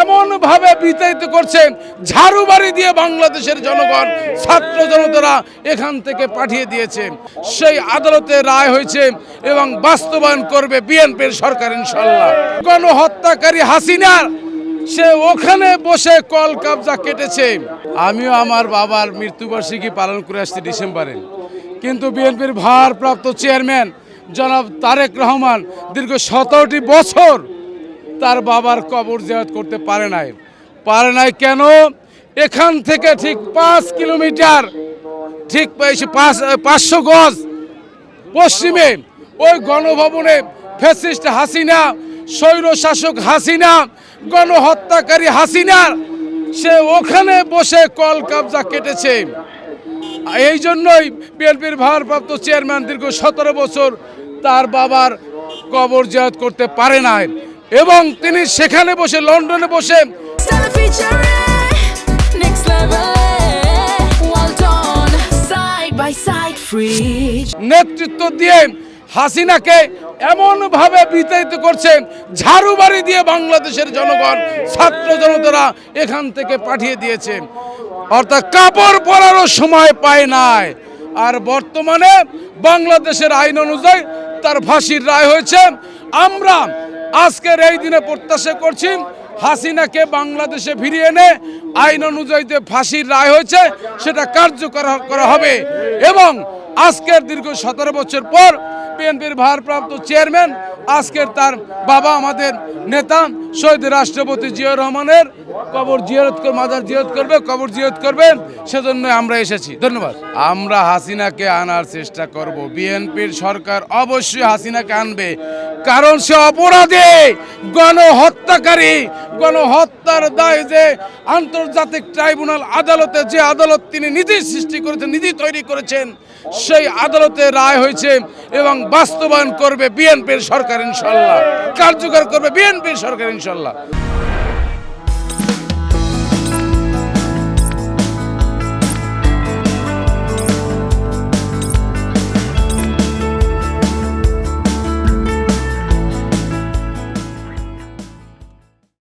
এমনভাবে বিতাড়িত করছে, ঝাড়ু বাড়ি দিয়ে বাংলাদেশের জনগণ ছাত্র জনতারা এখান থেকে পাঠিয়ে দিয়েছে। সেই আদালতে রায় হয়েছে এবং বাস্তবায়ন করবে বিএনপির সরকার ইনশাল্লাহ। গণহত্যাকারী হাসিনার সে ওখানে বসে কল কবজা কেটেছে। আমিও আমার বাবার মৃত্যুবার্ষিকী পালন করে আসছি ডিসেম্বরে, কিন্তু বিএনপির ভারপ্রাপ্ত চেয়ারম্যান জনাব তারেক রহমান দীর্ঘ 17টি বছর তার বাবার কবর জিয়ারত করতে পারে নাই। কেন? এখান থেকে ঠিক 5 কিলোমিটার, ঠিক 500 গজ পশ্চিমে ওই গণভবনে ফ্যাসিস্ট হাসিনা, স্বৈরশাসক হাসিনা, গণহত্যাকারী হাসিনার সে ওখানে বসে কল কবজা কেটেছে। এই জন্যই বিএনপির ভারপ্রাপ্ত চেয়ারম্যান দীর্ঘ 17 বছর তার বাবার কবর জিয়ারত করতে পারে নাই এবং তিনি সেখানে বসে লন্ডনে বসে নেতৃত্ব দিয়ে হাসিনাকে এমনভাবে বিতাড়িত করছে, ঝাড়ু বাড়ি দিয়ে বাংলাদেশের জনগণ ছাত্র জনতারা এখান থেকে পাঠিয়ে দিয়েছে। অর্থাৎ কাপড় পরারও সময় পায় নাই। আর বর্তমানে বাংলাদেশের আইন অনুযায়ী তার ফাঁসির রায় হয়েছে। আমরা আজকের এই দিনে প্রত্যাশা করছি হাসিনাকে বাংলাদেশে ফিরিয়ে এনে আইন অনুযায়ী যে ফাঁসির রায় হয়েছে সেটা কার্যকর করা হবে এবং আজকের দীর্ঘ 17 বছর পর বিএনপির ভারপ্রাপ্ত চেয়ারম্যান আজকের তার বাবা আমাদের নেতা শহীদ রাষ্ট্রপতি জিয়াউর রহমানের কবর জিয়ারত করে মাজার জিয়ারত করবে, কবর জিয়ারত করবে, সেজন্য আমরা এসেছি। ধন্যবাদ। আমরা হাসিনাকে আনার চেষ্টা করব। বিএনপির সরকার অবশ্যই হাসিনাকে আনবে, কারণ সে অপরাধী, গণহত্যাকারী। গণহত্যার দায় যে আন্তর্জাতিক ট্রাইব্যুনাল আদালতে, যে আদালত তিনি নিজে সৃষ্টি করেছেন, নিজে তৈরি করেছেন, সেই আদালতে রায় হয়েছে এবং বাস্তবায়ন করবে বিএনপির সরকার ইনশাল্লাহ, কার্যকর করবে বিএনপির সরকার ইনশাল্লাহ।